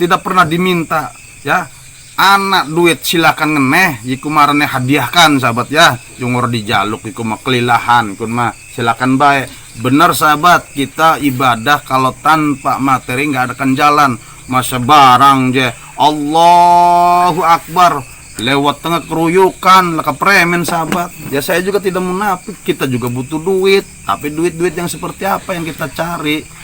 tidak pernah diminta ya. Anak duit silakan ngeneh, yiku marane hadiahkan sahabat ya. Jungor dijaluk yiku mah kelilahan, kun mah silakan baik. Benar sahabat, kita ibadah kalau tanpa materi nggak akan jalan. Masa barang je Allahu Akbar lewat tengah keruyukan laka premen sahabat. Ya saya juga tidak munafik, kita juga butuh duit. Tapi duit-duit yang seperti apa yang kita cari?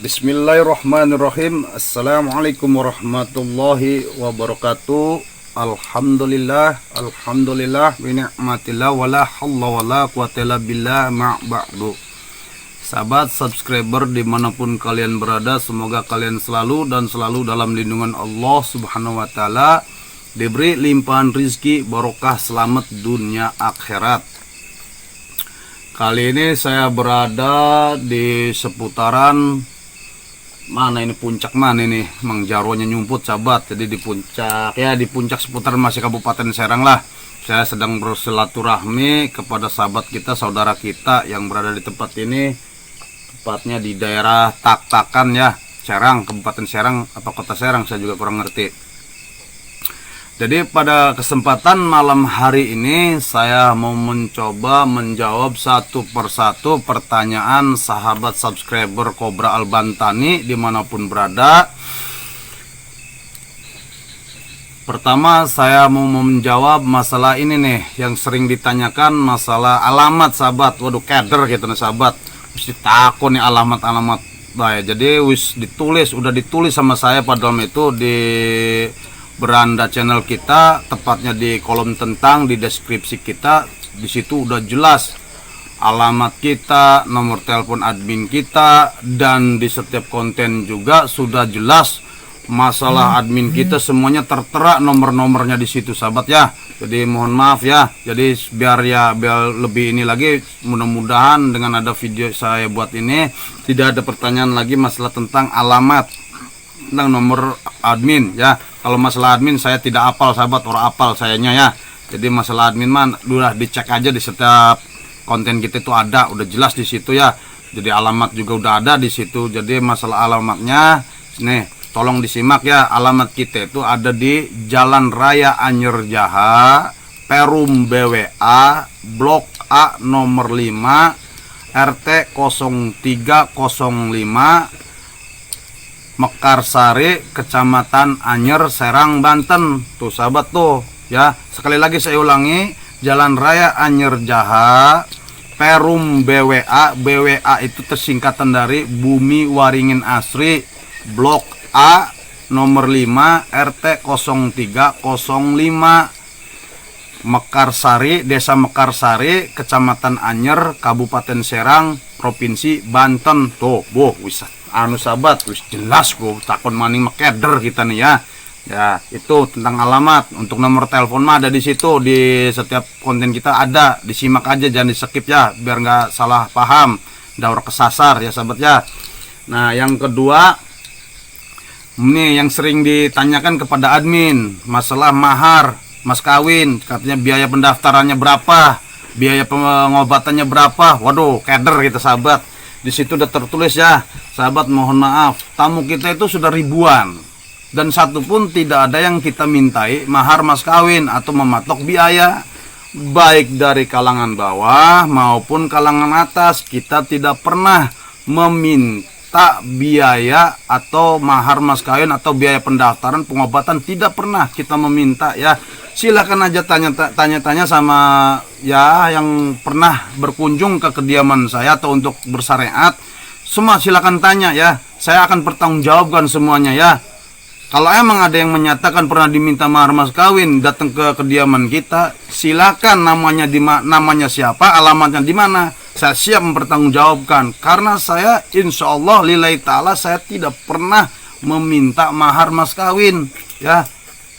Bismillahirrahmanirrahim. Assalamualaikum warahmatullahi wabarakatuh. Alhamdulillah binikmatillah wala halla wala quwata illa billah ma ba'du. Sahabat subscriber dimanapun kalian berada, semoga kalian selalu dalam lindungan Allah subhanahu wa ta'ala, diberi limpahan rizki, barokah, selamat dunia akhirat. Kali ini saya berada di seputaran mana ini, puncak mana ini, Mang Jarwonya nyumput sahabat. Jadi di puncak seputaran masih Kabupaten Serang lah. Saya sedang bersilaturahmi kepada sahabat kita, saudara kita yang berada di tempat ini. Tepatnya di daerah Tak-Takan ya, Serang, Kabupaten Serang apa Kota Serang, saya juga kurang ngerti. Jadi pada kesempatan malam hari ini saya mau mencoba menjawab satu persatu pertanyaan sahabat subscriber Kobra Albantani dimanapun berada. Pertama saya mau menjawab masalah ini nih yang sering ditanyakan, masalah alamat sahabat. Waduh keder gitu nih sahabat, mesti takut nih alamat-alamat. Nah, jadi udah ditulis sama saya padahal itu di beranda channel kita, tepatnya di kolom tentang di deskripsi kita. Di situ udah jelas alamat kita, nomor telepon admin kita, dan di setiap konten juga sudah jelas masalah admin kita, semuanya tertera nomor-nomornya di situ sahabat ya. Jadi mohon maaf ya. Jadi biar lebih ini lagi, mudah-mudahan dengan ada video saya buat ini tidak ada pertanyaan lagi masalah tentang alamat, tentang nomor admin ya. Kalau masalah admin saya tidak hafal sahabat, orang hafal sayanya ya. Jadi masalah admin mah udah dicek aja di setiap konten kita itu ada, udah jelas di situ ya. Jadi alamat juga udah ada di situ. Jadi masalah alamatnya nih tolong disimak ya. Alamat kita itu ada di Jalan Raya Anyer Jaha, Perum BWA, Blok A nomor 5, RT 0305, Mekarsari, Kecamatan Anyer, Serang, Banten. Tuh sahabat tuh ya. Sekali lagi saya ulangi, Jalan Raya Anyer Jaha, Perum BWA. BWA itu tersingkatan dari Bumi Waringin Asri, Blok A nomor 5, RT 0305, Mekarsari, Desa Mekarsari, Kecamatan Anyer, Kabupaten Serang, Provinsi Banten. Tuh, boh, anu sahabat, wis jelas kok takon maning mekeder kita nih ya. Ya, itu tentang alamat. Untuk nomor telepon mah ada di situ, di setiap konten kita ada. Disimak aja, jangan di skip ya, biar nggak salah paham, daur kesasar ya sahabat ya. Nah, yang kedua, ini yang sering ditanyakan kepada admin, masalah mahar mas kawin. Katanya biaya pendaftarannya berapa, biaya pengobatannya berapa. Waduh, keder gitu sahabat. Di situ udah tertulis ya sahabat, mohon maaf, tamu kita itu sudah ribuan, dan satu pun tidak ada yang kita mintai mahar mas kawin atau mematok biaya, baik dari kalangan bawah maupun kalangan atas. Kita tidak pernah meminta biaya atau mahar mas kawin atau biaya pendaftaran pengobatan, tidak pernah kita meminta ya. Silakan aja tanya-tanya sama ya yang pernah berkunjung ke kediaman saya atau untuk bersyariat, semua silakan tanya ya, saya akan pertanggungjawabkan semuanya ya. Kalau emang ada yang menyatakan pernah diminta mahar mas kawin, datang ke kediaman kita, silakan, namanya siapa, alamatnya di mana, saya siap mempertanggungjawabkan. Karena saya insya Allah lillahi ta'ala saya tidak pernah meminta mahar mas kawin ya.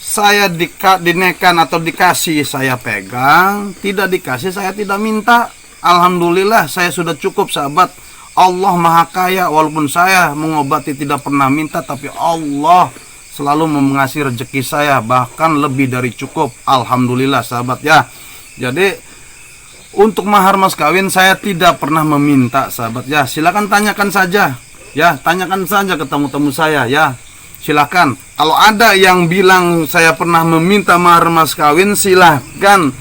Saya dinekan atau dikasih saya pegang, tidak dikasih saya tidak minta. Alhamdulillah saya sudah cukup sahabat. Allah maha kaya, walaupun saya mengobati tidak pernah minta, tapi Allah selalu mengasih rezeki saya, bahkan lebih dari cukup. Alhamdulillah sahabat ya. Jadi untuk mahar mas kawin saya tidak pernah meminta sahabat ya. Silakan tanyakan saja ya, tanyakan saja ke tamu-tamu saya ya. Silakan. Kalau ada yang bilang saya pernah meminta mahar mas kawin, silakan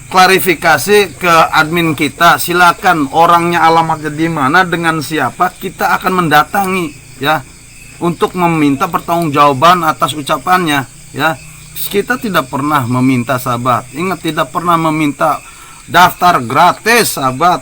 klarifikasi ke admin kita. Silakan, orangnya alamatnya di mana, dengan siapa, kita akan mendatangi ya, untuk meminta pertanggungjawaban atas ucapannya ya. Kita tidak pernah meminta sahabat. Ingat, tidak pernah meminta daftar gratis sahabat,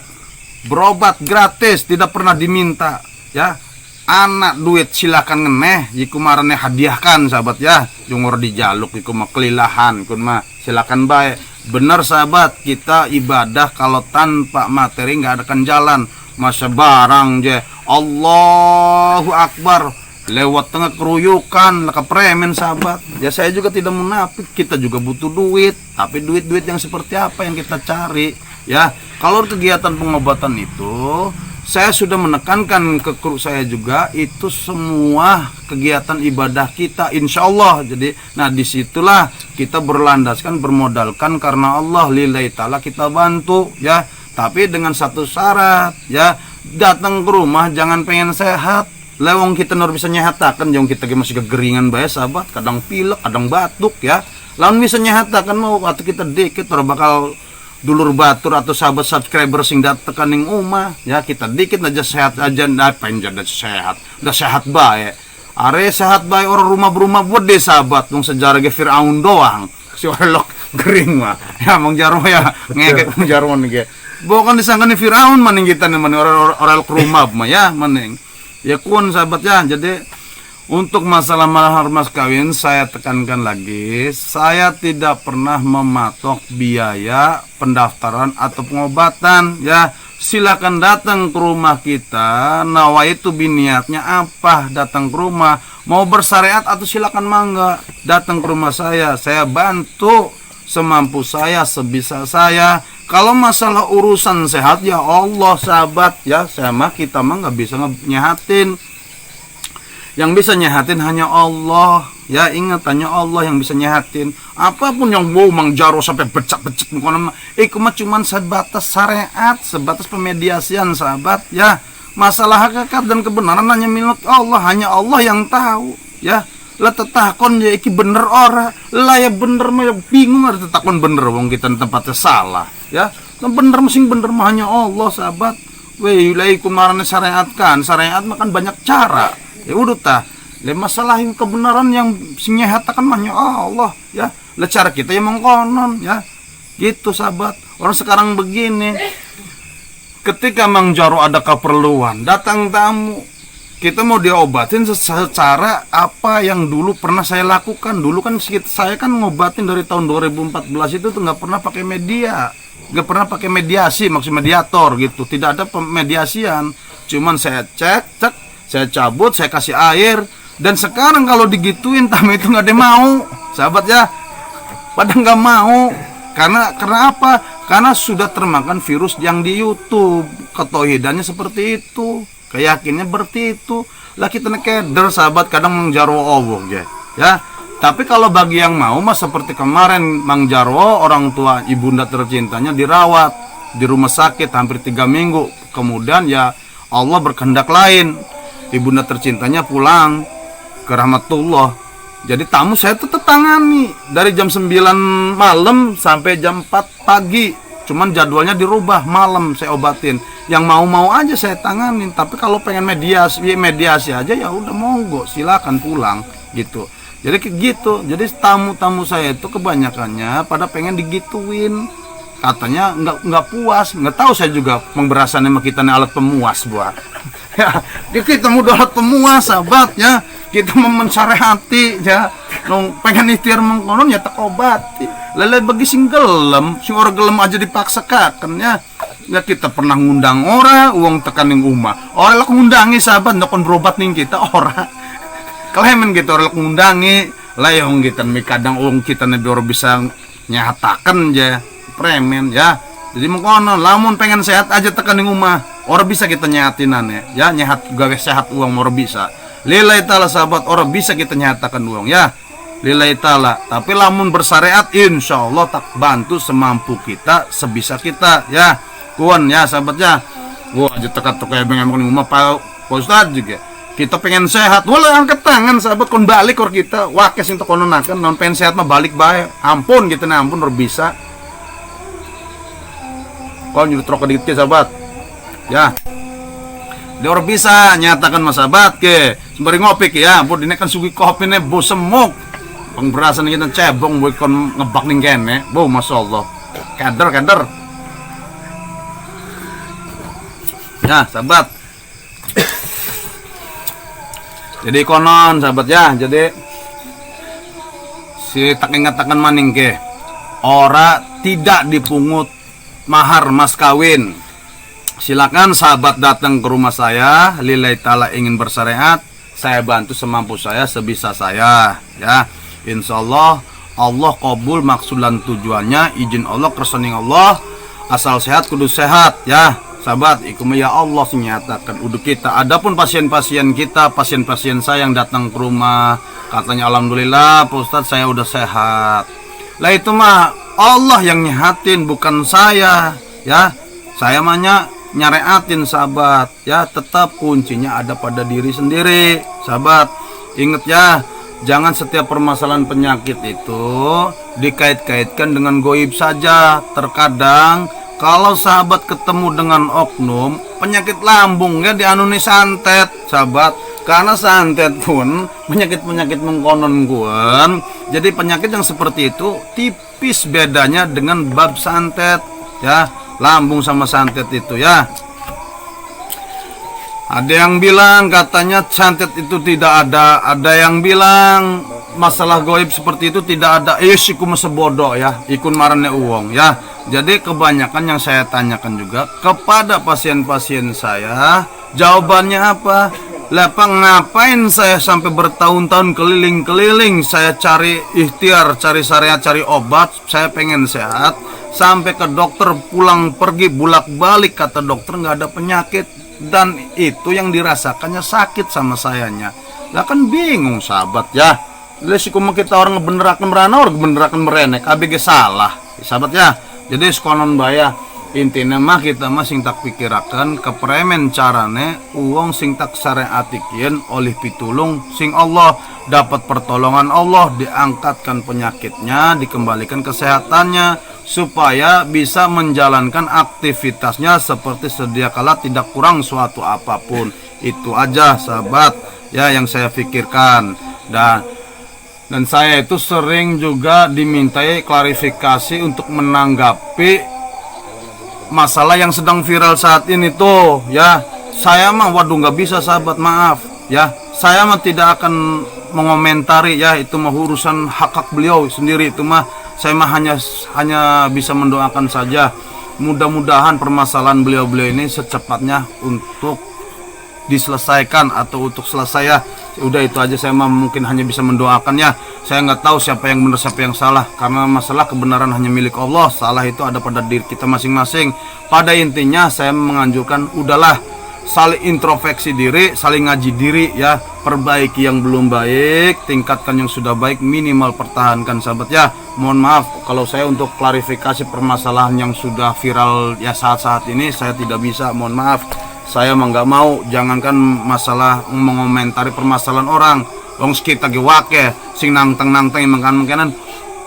berobat gratis tidak pernah diminta ya. Anak duit silakan ngeneh, jiku marane hadiahkan sahabat ya. Jungor dijaluk jiku mah kelilahan kun mah silakan baik. Benar sahabat, kita ibadah kalau tanpa materi nggak akan jalan. Masa barang je Allahu Akbar lewat tengah keruyukan laka premen sahabat ya. Saya juga tidak munafik, kita juga butuh duit, tapi duit-duit yang seperti apa yang kita cari ya. Kalau kegiatan pengobatan itu saya sudah menekankan ke kru saya juga, itu semua kegiatan ibadah kita insya Allah. Jadi nah disitulah kita berlandaskan, bermodalkan karena Allah lillahi ta'ala kita bantu ya. Tapi dengan satu syarat ya, datang ke rumah jangan pengen sehat. Lewong kita nur bisa nyehatakan, jangan kita masih kegeringan bae sahabat, kadang pilek, kadang batuk ya. Lawan bisa nyehatakan mau atau kita dikit orang bakal dulur batur atau sahabat subscriber sing datang ning umah ya. Kita dikit aja sehat aja, ngapain jadi sehat, udah sehat bae. Are sehat bae orang rumah buat deh sahabat, dong sejarah ge Firaun doang. Si orlok gering mah. Ya mang jarum ya ngegek mang jarum ge. Bukan disangka nih Firaun maning kita nih maning orang rumah mah ya maning. Ya kun sahabat ya. Jadi untuk masalah mahar mas kawin saya tekankan lagi, saya tidak pernah mematok biaya pendaftaran atau pengobatan ya. Silakan datang ke rumah kita, nawaitu biniatnya apa, datang ke rumah mau bersyariat atau silakan mangga datang ke rumah saya bantu semampu saya, sebisa saya. Kalau masalah urusan sehat ya Allah sahabat ya, saya mah kita mah nggak bisa nyehatin. Yang bisa nyehatin hanya Allah ya. Ingat, hanya Allah yang bisa nyehatin. Apapun yang mau mang jaro sampai becak-becak itu mah cuman sebatas syariat, sebatas pemediasian sahabat ya. Masalah hakikat dan kebenaran hanya milik Allah, hanya Allah yang tahu ya. Lah tetakon ya iki bener ora, lah ya bener mah bingung ada tetakon bener wong kita tempatnya salah ya. Nah, bener masing bener mah hanya Allah sahabat. Weh ilai kumarane syariat kan, syariat makan banyak cara. Ya udah tah, masalah yang kebenaran yang menyatakan mahnya Allah ya. Lah cara kita yang mengkonon ya. Gitu sahabat. Orang sekarang begini. Ketika Mang Jaro ada keperluan, datang tamu, kita mau diobatin secara apa yang dulu pernah saya lakukan. Dulu kan saya kan ngobatin dari tahun 2014 itu tuh nggak pernah pakai media, nggak pernah pakai mediasi, maksud mediator gitu. Tidak ada pemediasian. Cuman saya cek, saya cabut, saya kasih air, Dan sekarang kalau digituin tamu itu nggak ada yang mau, sahabat ya, pada nggak mau. Karena apa? Karena sudah termakan virus yang di YouTube. Ketauhidannya seperti itu, keyakinannya seperti itu. Lah kita keder sahabat, kadang Mang Jarwo Allah ya. Tapi kalau bagi yang mau mas seperti kemarin Mang Jarwo, orang tua ibunda tercintanya dirawat di rumah sakit hampir 3 minggu. Kemudian ya Allah berkehendak lain, ibunda tercintanya pulang ke rahmatullah. Jadi tamu saya tetap tangani dari jam 9 malam sampai jam 4 pagi. Cuman jadwalnya dirubah, malam saya obatin. Yang mau aja saya tanganin. Tapi kalau pengen mediasi aja ya udah monggo, silakan pulang gitu. Jadi kayak gitu. Jadi tamu-tamu saya itu kebanyakannya pada pengen digituin. Katanya nggak puas. Nggak tahu saya juga memberasannya sama kita nih alat pemuas buat. Ya, kita mau alat pemuas sahabat ya. Kita mau hati ya. Nong pengen ikhtiar mengkonon ya tak obati. Lele bagi sing gelem, sing ora gelem aja dipaksakan ya. Ya kita pernah ngundang ora, uang tekan ning umah. Ora lek ngundangi sahabat ndokon berobat ning kita ora. Klemen gitu ora lek ngundangi, lah yang kita kadang uang kita nih ora bisa nyatakan ya, premen ya. Jadi mengkono lamun pengen sehat aja tekan ning umah. Ora bisa kita nyatinan ya, nyehat gawe sehat uang ora bisa. Lillahi ta'ala sahabat, ora bisa kita nyatakan uang ya. Lillahi ta'ala. Tapi lamun bersyariat insyaallah tak bantu semampu kita, sebisa kita ya. Kuan ya sahabat ya. Wah aja teka-teka yang pengen rumah Pak Ustadz juga. Kita pengen sehat, wala angkat tangan sahabat kon balik or kita. Wakes untuk kononakan non pengen sehat mah balik bae. Ampun kita nih ampun ora bisa. Kau nyuruh trok dikit ke sahabat. Ya. Dia ora bisa nyatakan mas sahabat ke. Sembari ngopi ke ya. Ampun ini kan sugi kopi nih bau semuk. Pengberasan kita cebong buat kon ngebak ning kene. Bau masyaallah. Kader. Ya sahabat, jadi konon sahabat ya, jadi si tak ingatakan maning ke ora tidak dipungut mahar mas kawin. Silakan sahabat datang ke rumah saya, lillahi ta'ala ingin bersyariat, saya bantu semampu saya, sebisa saya ya. Insyaallah Allah kabul maksud dan tujuannya, izin Allah kersaning Allah, asal sehat kudu sehat ya. Sahabat, ikum ya Allah menyatakan udah kita. Adapun pasien-pasien kita, pasien-pasien saya yang datang ke rumah, katanya alhamdulillah Pak Ustadz saya udah sehat. Lah itu mah Allah yang nyehatin bukan saya ya. Saya mah nyareatin sahabat ya. Tetap kuncinya ada pada diri sendiri sahabat. Ingat ya, jangan setiap permasalahan penyakit itu dikait-kaitkan dengan goib saja. Terkadang kalau sahabat ketemu dengan oknum penyakit lambung ya dianuni santet sahabat, karena santet pun penyakit mengkonon pun. Jadi penyakit yang seperti itu tipis bedanya dengan bab santet ya, lambung sama santet itu ya. Ada yang bilang katanya santet itu tidak ada yang bilang masalah goib seperti itu tidak ada. Iku masa bodoh ya, ikun marane uang ya. Jadi kebanyakan yang saya tanyakan juga kepada pasien-pasien saya, jawabannya apa? Lepas ngapain saya sampai bertahun-tahun keliling-keliling, saya cari ikhtiar, cari syariat, cari obat, saya pengen sehat, sampai ke dokter pulang pergi bolak-balik kata dokter nggak ada penyakit. Dan itu yang dirasakannya sakit sama sayanya. Lah kan bingung sahabat ya. Lesiko kita orang ngebenerakan merana, orang ngebenerakan merenek, ABG salah sahabat ya. Jadi sekonon baya intinya mah kita mah sing tak pikirakan kepremen carane uang sing tak syariatikien oleh pitulung sing Allah, dapat pertolongan Allah, diangkatkan penyakitnya, dikembalikan kesehatannya supaya bisa menjalankan aktivitasnya seperti sedia kala, tidak kurang suatu apapun. Itu aja sahabat ya yang saya pikirkan. Dan saya itu sering juga dimintai klarifikasi untuk menanggapi masalah yang sedang viral saat ini tuh ya. Saya mah waduh nggak bisa sahabat, maaf ya. Saya mah tidak akan mengomentari ya, itu mah urusan hak beliau sendiri. Itu mah saya mah hanya bisa mendoakan saja. Mudah-mudahan permasalahan beliau ini secepatnya untuk diselesaikan atau untuk selesai ya. Udah itu aja, saya mah mungkin hanya bisa mendoakan ya. Saya nggak tahu siapa yang benar siapa yang salah, karena masalah kebenaran hanya milik Allah, salah itu ada pada diri kita masing-masing. Pada intinya saya menganjurkan udahlah, saling introspeksi diri, saling ngaji diri ya, perbaiki yang belum baik, tingkatkan yang sudah baik, minimal pertahankan sahabat ya. Mohon maaf kalau saya untuk klarifikasi permasalahan yang sudah viral ya saat-saat ini saya tidak bisa, mohon maaf. Saya mah nggak mau, jangankan masalah mengomentari permasalahan orang, wong kita ge wake sing nangteng mengkan-mengkanan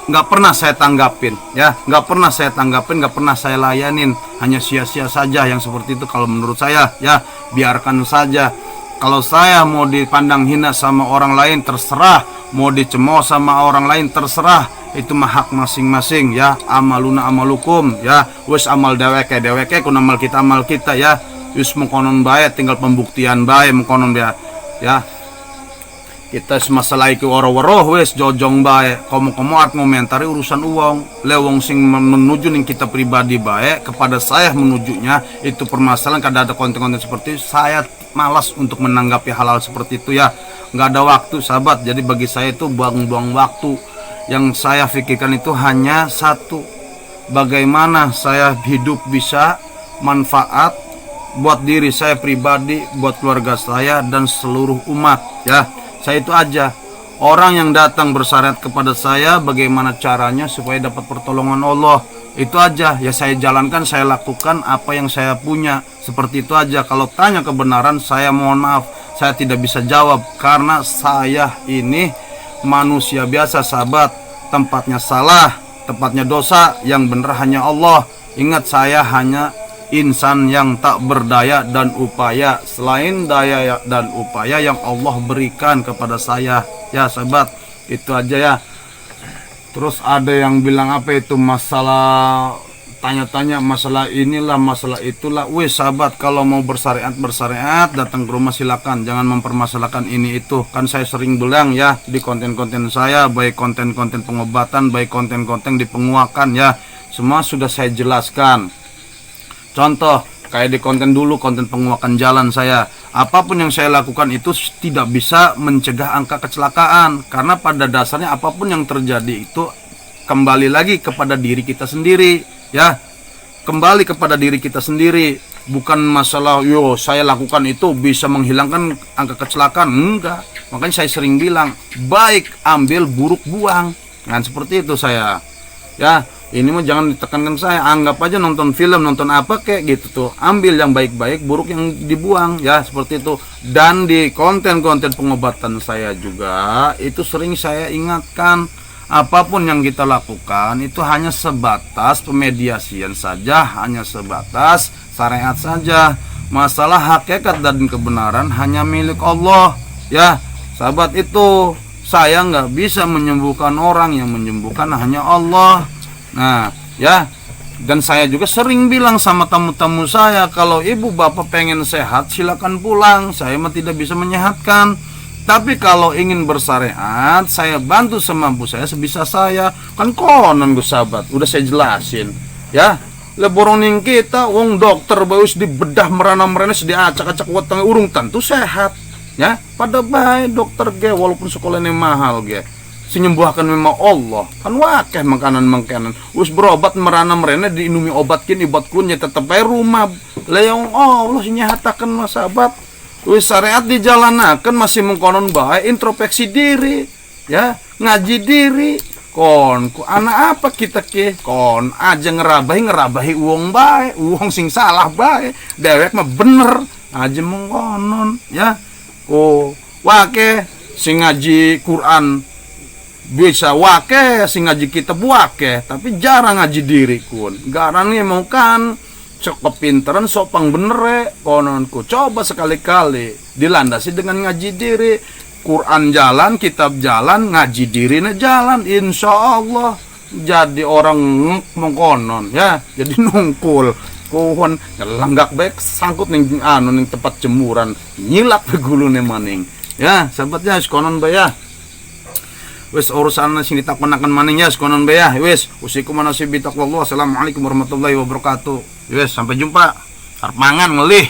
nggak pernah saya tanggapin ya, nggak pernah saya tanggapin, nggak pernah saya layanin, hanya sia-sia saja yang seperti itu kalau menurut saya ya. Biarkan saja, kalau saya mau dipandang hina sama orang lain terserah, mau dicemooh sama orang lain terserah, itu mah hak masing-masing ya. Amaluna amalukum ya, wes amal deweke kun amal kita ya. Wis mengkonon bae, tinggal pembuktian bae mengkonon ya. Kita masalah itu waro-waro wes jojong bae, komo-komo art ngomentari urusan uang, lewong sing menuju ning kita pribadi bae kepada saya menujunya itu permasalahan. Kada ada konten-konten seperti itu, saya malas untuk menanggapi hal-hal seperti itu ya. Nggak ada waktu sahabat, jadi bagi saya itu buang-buang waktu. Yang saya pikirkan itu hanya satu, bagaimana saya hidup bisa manfaat buat diri saya pribadi, buat keluarga saya dan seluruh umat ya. Saya itu aja. Orang yang datang bersyariat kepada saya, bagaimana caranya supaya dapat pertolongan Allah, itu aja ya. Saya jalankan, saya lakukan apa yang saya punya, seperti itu aja. Kalau tanya kebenaran, saya mohon maaf, saya tidak bisa jawab, karena saya ini manusia biasa sahabat. Tempatnya salah, tempatnya dosa, yang benar hanya Allah. Ingat, saya hanya insan yang tak berdaya dan upaya, selain daya dan upaya yang Allah berikan kepada saya ya sahabat. Itu aja ya. Terus ada yang bilang apa itu, masalah tanya-tanya masalah inilah masalah itulah. Wih sahabat, kalau mau bersyariat datang ke rumah silakan, jangan mempermasalahkan ini itu. Kan saya sering bilang ya di konten-konten saya, baik konten-konten pengobatan, baik konten-konten di penguakan ya, semua sudah saya jelaskan. Contoh kayak di konten dulu, konten penguakan jalan saya, apapun yang saya lakukan itu tidak bisa mencegah angka kecelakaan, karena pada dasarnya apapun yang terjadi itu kembali lagi kepada diri kita sendiri ya, kembali kepada diri kita sendiri. Bukan masalah yo saya lakukan itu bisa menghilangkan angka kecelakaan, enggak. Makanya saya sering bilang, baik ambil, buruk buang. Nah seperti itu saya ya. Ini mah jangan ditekankan saya, anggap aja nonton film, nonton apa kayak gitu tuh, ambil yang baik-baik, buruk yang dibuang ya, seperti itu. Dan di konten-konten pengobatan saya juga itu sering saya ingatkan, apapun yang kita lakukan itu hanya sebatas pemediasian saja, hanya sebatas syariat saja. Masalah hakikat dan kebenaran hanya milik Allah ya sahabat. Itu saya nggak bisa menyembuhkan orang, yang menyembuhkan hanya Allah. Nah ya, dan saya juga sering bilang sama tamu-tamu saya, kalau ibu bapak pengen sehat silakan pulang, saya mah tidak bisa menyehatkan. Tapi kalau ingin bersyariat, saya bantu semampu saya, sebisa saya. Kan konon gue sahabat, udah saya jelasin ya. Leboroning kita wong dokter baus dibedah merana-merana sedih acak-acak weteng urung tentu sehat ya. Pada baik dokter ge walaupun sekolahnya mahal ge, senyembuhkan memang Allah. Kan wakeh makanan us berobat merana-merana diinumi obatkin ibat kunnya tetep ae rumah leong Allah nyatakan mas sahabat. Wis syariat dijalanakan masih mengkonon bae, introspeksi diri ya, ngaji diri. Kon ku anak apa kita ke kon aja ngerabahi uang bae, uang sing salah bae, dewek mah bener aja mengkonon ya. Oh wake sing ngaji Quran bisa wake, sing ngaji kitab wake, tapi jarang ngaji diri kun. Garangnya mau kan cok kepinteran sopang bener kononku. Coba sekali-kali dilandasi dengan ngaji diri. Quran jalan, kitab jalan, ngaji diri na jalan, insya Allah jadi orang mengkonon ya, jadi nungkul kohon langgak baik sangkut ning ning tempat jemuran nyilak begulune maning ya sahabatnya konon bayah. Wes urusan sing ditakonaken maning ya konon bayah. Wes usikum manasib bitaqwallah. Assalamualaikum warahmatullahi wabarakatuh. Wes sampai jumpa. Arep mangan ngelih.